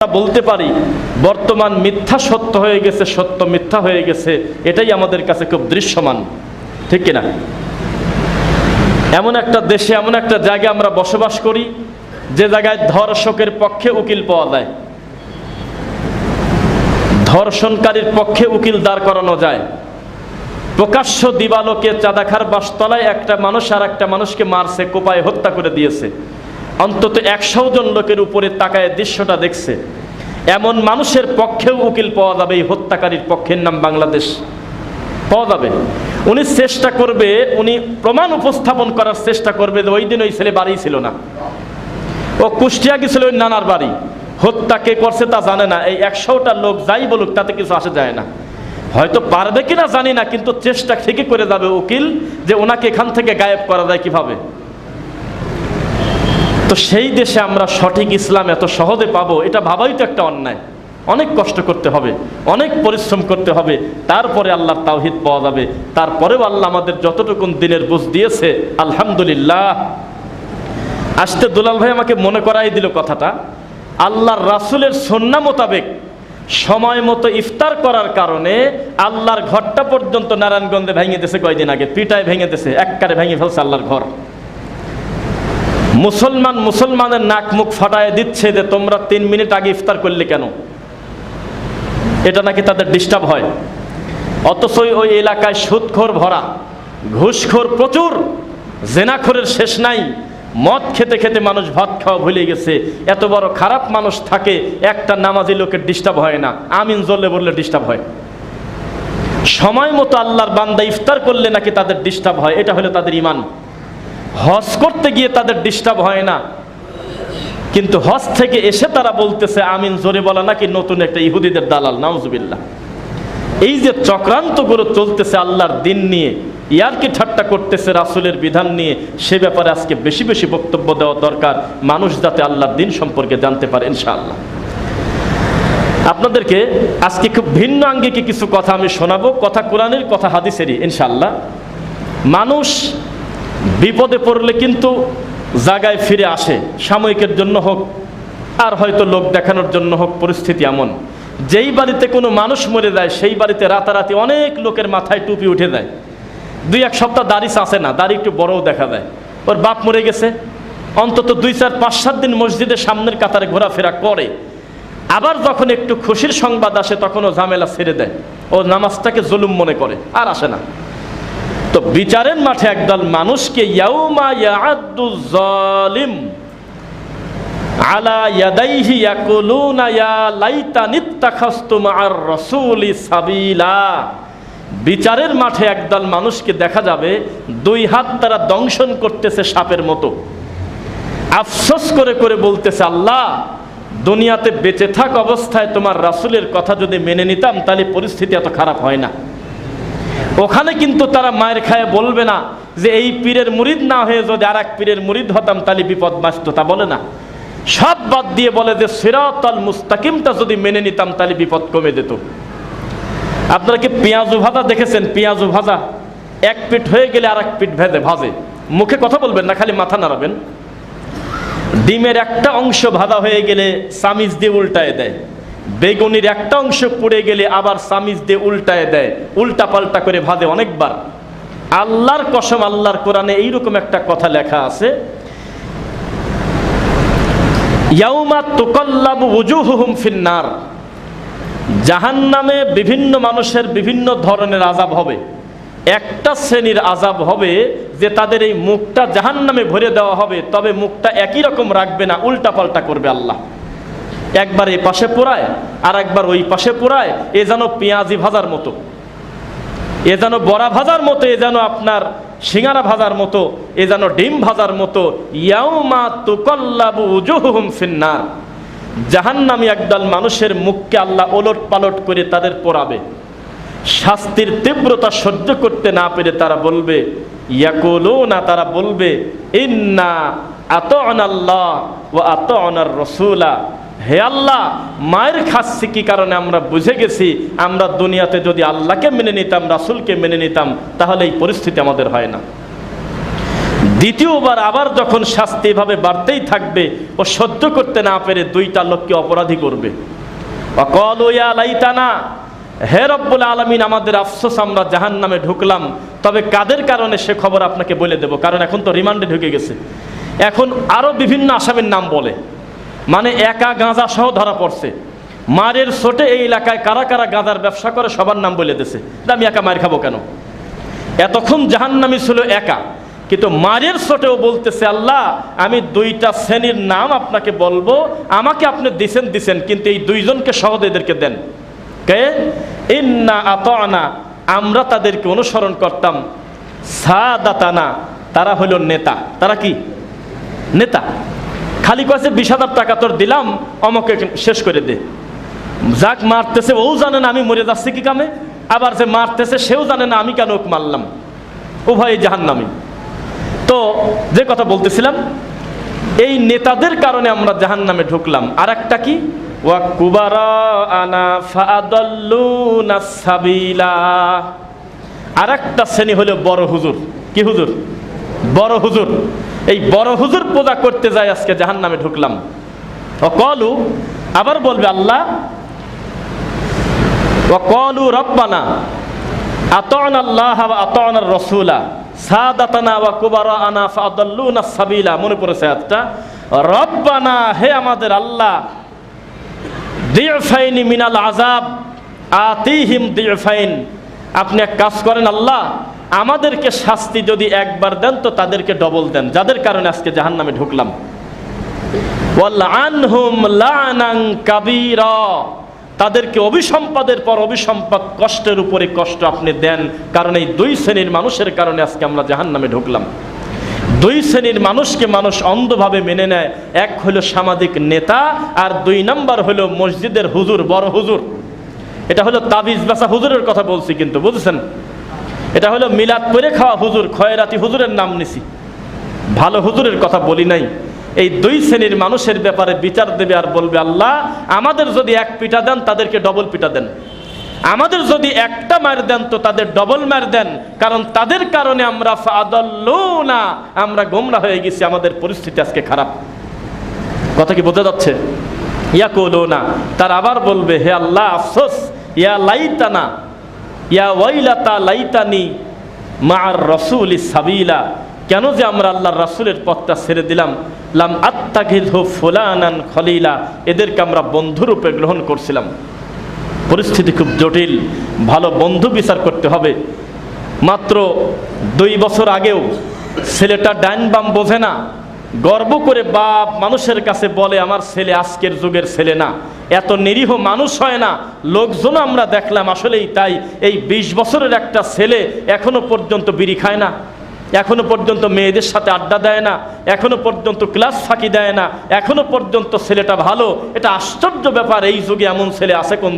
বলতে পারি বর্তমান মিথ্যা সত্য হয়ে গেছে, সত্য মিথ্যা হয়ে গেছে, এটাই আমাদের কাছে খুব দৃশ্যমান, ঠিক কিনা? এমন একটা দেশে, এমন একটা জায়গায় আমরা বসবাস করি যে জায়গায় ধর্ষকের পক্ষে উকিল পাওয়া যায়, ধর্ষণকারীর পক্ষে উকিল দাঁড় করানো যায়। প্রকাশ্য দিবালোকে চাঁদাখার বাসতলায় একটা মানুষ আর একটা মানুষকে মারছে, কোপায় হত্যা করে দিয়েছে। অন্তত 100 জন লোকের উপরে তাকায় দৃশ্যটা দেখছে। এমন মানুষের পক্ষেও উকিল পাওয়া যাবে, এই হত্যাকারীর পক্ষের নাম বাংলাদেশ পাওয়া যাবে। উনি চেষ্টা করবে, উনি প্রমাণ উপস্থাপন করার চেষ্টা করবে যে ওই দিন ওই ছেলে বাড়ি ছিল না, ও কুষ্টিয়া গেছিল ওই নানার বাড়ি। হত্যা কে করছে তা জানে না, এই 100টা লোক যাই বলুক তাতে কিছু আসে যায় না। হয়তো পারবে কিনা জানি না, কিন্তু চেষ্টা ঠিকই করে যাবে উকিল যে ওনাকে এখান থেকে গায়েব করা যায় কিভাবে। তো সেই দেশে আমরা সঠিক ইসলাম এত সহজে পাবো, এটা ভাবাই তো একটা অন্যায়। অনেক কষ্ট করতে হবে, অনেক পরিশ্রম করতে হবে, তারপরে আল্লাহর তাওহীদ পাওয়া যাবে। তারপরেও আল্লাহ আমাদের যতটুকুন দিনের বুঝ দিয়েছে আলহামদুলিল্লাহ। আসতে দুলাল ভাই আমাকে মনে করাই দিল কথাটা, আল্লাহর রাসূলের সুন্নাহ মোতাবেক সময় মতো ইফতার করার কারণে আল্লাহর ঘরটা পর্যন্ত নারায়ণগঞ্জে ভেঙে দিয়েছে, কয়দিন আগে পিটায় ভেঙে দিয়েছে, একবারে ভেঙে ফেলছে আল্লাহর ঘর। মুসলমানের নাক মুখ ফাটায় দিচ্ছে যে তোমরা 3 মিনিট আগে ইফতার করলে কেন, এটা নাকি তাদের ডিস্টার্ব হয়। অথচ ওই এলাকায় সুদখোর ভরা, ঘুষখোর প্রচুর, জেনাখোরের শেষ নাই। মদ খেতে খেতে মানুষ ভাত খাওয়া ভুলে গেছে। এত বড় খারাপ মানুষ থাকে, একটা নামাজি লোকের ডিস্টার্ব হয় না, আমিন জল্লে বললে ডিস্টার্ব হয়। সময় মতো আল্লাহর বান্দা ইফতার করলে নাকি তাদের ডিস্টার্ব হয়, এটা হলো তাদের ঈমান। হজ করতে গিয়ে তাদের ডিস্টার্ব হয় না, কিন্তু হজ থেকে এসে তারা বলতেছে আমিন জোরে বলা নাকি নতুন একটা ইহুদিদের দালাল, নাউজুবিল্লাহ। এই যে চক্রান্তগুলো চলতেছে আল্লাহর দিন নিয়ে, ইয়ারকি ঠাট্টা করতেছে রাসূলের বিধান নিয়ে, সে ব্যাপারে আজকে বেশি বেশি বক্তব্য দেওয়া দরকার, মানুষ যাতে আল্লাহর দিন সম্পর্কে জানতে পারে ইনশাআল্লাহ। আপনাদেরকে আজকে খুব ভিন্ন আঙ্গিকে কিছু কথা আমি শোনাবো, কথা কোরআনের, কথা হাদিসেরই ইনশাআল্লাহ। মানুষ বিপদে পড়লে কিন্তু জায়গায় ফিরে আসে, সাময়িকের জন্য হোক আর হয়তো লোক দেখানোর জন্য হোক। পরিস্থিতি এমন, যেই বাড়িতে কোনো মানুষ মরে যায় সেই বাড়িতে রাতারাতি অনেক লোকের মাথায় টুপি উঠে যায়। 2-1 সপ্তাহ দাড়ি চাষে না, দাড়ি একটু বড়ও দেখা যায়। ওর বাপ মরে গেছে, অন্তত 2-4-5-7 দিন মসজিদের সামনের কাতারে ঘোরাফেরা করে। আবার যখন একটু খুশির সংবাদ আসে তখন ও ঝামেলা ছেড়ে দেয়, ও নামাজটাকে জুলুম মনে করে, আর আসে না। তো বিচারের মাঠে একদল মানুষকে ইয়াউমা ইয়াআদ্দু যালিম আলা ইয়াদাইহি ইয়াকুলুনা ইয়া লাইতানি ইত্তাখাযতু মা'আর রাসূলি সাবিলা। বিচারের মাঠে একদল মানুষকে দেখা যাবে 2 হাত তারা দংশন করতেছে সাপের মতো, আফসোস করে করে বলতেছে আল্লাহ, দুনিয়াতে বেঁচে থাক অবস্থায় তোমার রাসূলের কথা যদি মেনে নিতাম তাহলে পরিস্থিতি এত খারাপ হয় না। ওখানে কিন্তু তারা মায়ের খায় বলবে না যে এই পীরের মুরিদ না হয়ে যদি আর এক পীরের মুরিদ হতাম তাহলে বিপদ বাঁচত, তা বলে না। সব বাদ দিয়ে বলে যে সিরাতাল মুস্তাকিমটা যদি মেনে নিতাম তাহলে বিপদ কমে যেত। আপনারা কি পেঁয়াজু ভাজা দেখেছেন? পেঁয়াজু ভাজা 1 পিঠ হয়ে গেলে আর 1 পিঠ ভাজে, মুখে কথা বলবেন না, খালি মাথা নাড়াবেন। ডিমের একটা অংশ ভাজা হয়ে গেলে চামিচ দিয়ে উল্টায় দেয়, বেগুনির একটা অংশ পুড়ে গেলে আবার চামিচ দিয়ে উল্টায় দেয়, উল্টা পাল্টা করে ভাজে অনেকবার। আল্লাহর কসম, আল্লাহর কোরআনে এইরকম একটা কথা লেখা আছে, ইয়াউমা তুকাল্লাবু ওয়ুজুহুহুম ফিন্নার। জাহান্নামে বিভিন্ন মানুষের বিভিন্ন ধরনের আযাব হবে। একটা শ্রেণীর আযাব হবে যে তাদের এই মুখটা জাহান্নামে ভরে দেওয়া হবে, তবে মুখটা একই রকম রাখবে না, উল্টা পাল্টা করবে আল্লাহ। একবার এই পাশে পোড়ায় আর একবার ওই পাশে পোড়ায়, এ যেন পেঁয়াজি ভাজার মতো, এ যেন বড়া ভাজার মতো, এ যেন আপনার সিঙ্গারা ভাজার মতো, এ যেন ডিম ভাজার মতো। ইয়াউমা তুকাল্লাবু ওয়ুজুহুহুম ফিন্নার। জাহান্নামী একদল মানুষের মুখকে আল্লাহ ওলট পালট করে তাদের পোড়াবে। শাস্তির তীব্রতা সহ্য করতে না পেরে তারা বলবে, ইয়াকুলুনা, তারা বলবে, ইন্না আতা'নাল্লাহ ওয়া আতা'নার রাসূলা। হে আল্লাহ, মায়ের খাচ্ছি কি কারণে আমরা বুঝে গেছি, আমরা দুনিয়াতে যদি আল্লাহকে মেনে নিতাম, রাসূলকে মেনে নিতাম, তাহলে এই পরিস্থিতি আমাদের হয় না। দ্বিতীয়বার আবার যখন শাস্তি এভাবে বাড়তেই থাকবে, ও সহ্য করতে না পেরে দুইটা লোককে অপরাধী করবে। ওয়াকালু ইয়া লাইতানা, হে রব্বুল আলামিন আমাদের আফসোস, আমরা জাহান্নামে ঢুকলাম। তবে কাদের কারণে সে খবর আপনাকে বলে দেব, কারণ এখন তো রিমান্ডে ঢুকে গেছে। এখন আরো বিভিন্ন আসামির নাম বলে, মানে একা গাঁজা সহ ধরা পড়ছে। মারের ছোটে এই এলাকায় কারা কারা গাঁজার ব্যবসা করে সবার নাম বলে দিয়েছে। আমি একা মার খাবো কেন? এতক্ষণ জাহান্নামী ছিল একা, কিন্তু মারের ছোটেও বলতেছে আল্লাহ আমি দুইটা শ্রেণীর নাম আপনাকে বলবো, আমাকে আপনি দিছেন, কিন্তু এই দুইজনকে সহজ এদেরকে দেন। কে? ইন্না আতানা, আমরা তাদেরকে অনুসরণ করতাম। সাদাতানা, তারা হলো নেতা। তারা কি? নেতা। খালি কয়েছে 20,000 টাকা তোর দিলাম, আমাকে শেষ করে দে। যাক মারতেছে ও জানে না আমি মরে যাচ্ছি কি কামে, আবার যে মারতেছে সেও জানে না আমি কেন ওকে মারলাম। উভয় জাহান্নামী। তো যে কথা বলতেছিলাম, এই নেতাদের কারণে আমরা জাহান্নামে ঢুকলাম। আর একটা কি? ওয়া কুবারানা ফাআদাল্লুনা সাবিলা, আর একটা শ্রেণী হলো বড় হুজুর। কি হুজুর? বড় হুজুর। এই বড় হুজুর পূজা করতে যায় আজকে জাহান্নামে ঢুকলাম। ওয়াকালু, আবার বলবে আল্লাহ, ওয়াকালু রব্বানা আতা'না আল্লাহ ওয়া আতা'না রাসূলা সাদাতানা ওয়া কুবারানা ফাআদাল্লুনা সাবিলা। মনে পড়েছে আয়াতটা? রব্বানা, হে আমাদের আল্লাহ, দি'ফাইনি মিনাল আযাব আতিহিম দি'ফাইন, আপনি এক কাজ করেন আল্লাহ, আমাদেরকে শাস্তি যদি একবার দেন তো তাদেরকে ডবল দেন, যাদের কারণে আজকে জাহান্নামে ঢুকলাম। ওয়ালআনহুম লা'নান কাবীরা, তাদেরকে অভিসম্পাদের পর অভিসম্পাদ, কষ্টের উপরে কষ্ট আপনি দেন, কারণ এই দুই শ্রেণীর মানুষের কারণে আজকে আমরা জাহান্নামে ঢুকলাম। দুই শ্রেণীর মানুষকে মানুষ অন্ধভাবে মেনে নেয়। এক হলো সামাজিক নেতা, আর 2 নাম্বার হলো মসজিদের হুজুর, বড় হুজুর। এটা হলো তাবিজ বেচা হুজুরের কথা বলছি, কিন্তু বুঝছেন, এটা হলো মিলাদ করে খাওয়া হুজুর, খয়রাতি হুজুরের নাম নিছি, ভালো হুজুরের কথা বলি নাই। এই দুই শ্রেণীর মানুষের ব্যাপারে বিচার দেবে আর বলবে আল্লাহ আমাদের যদি এক পিটা দেন তাদেরকে ডবল পিটা দেন, আমাদের যদি একটা মার দেন তো তাদের ডবল মার দেন, কারণ তাদের কারণে আমরা ফাদাল্লুনা, আমরা গোমরা হয়ে গেছি, আমাদের পরিস্থিতি আজকে খারাপ। কথা কি বোঝা যাচ্ছে? ইয়াকুলুনা, তার আবার বলবে হে আল্লাহ আফসোস, ইয়া লাইতানা ইয়া ওয়াইলাতা লাইতানি মা'আর রাসূলি সাবিলা, কেন যে আমরা আল্লাহর রাসূলের পথটা ছেড়ে দিলাম। লাম আত্তাখিযহু ফুলানান খলিলা, এদেরকে আমরা বন্ধুরূপে গ্রহণ করছিলাম। পরিস্থিতি খুব জটিল, ভালো বন্ধু বিচার করতে হবে। মাত্র 2 বছর আগেও ছেলেটা ডাইন বাম বোঝে না, গর্ব করে বাপ মানুষের কাছে বলে আমার ছেলে আজকের যুগের ছেলে না, এত নিরীহ মানুষ হয় না। লোকজন আমরা দেখলাম আসলেই তাই। এই 20 বছরের একটা ছেলে এখনো পর্যন্ত বিড়ি খায় না, এখনো পর্যন্ত মেয়েদের সাথে আড্ডা দেয় না, এখনো পর্যন্ত ক্লাস ফাঁকি দেয় না, এখনো পর্যন্ত ছেলেটা ভালো। এটা আশ্চর্য ব্যাপার, এই যুগে এমন ছেলে আছে কোন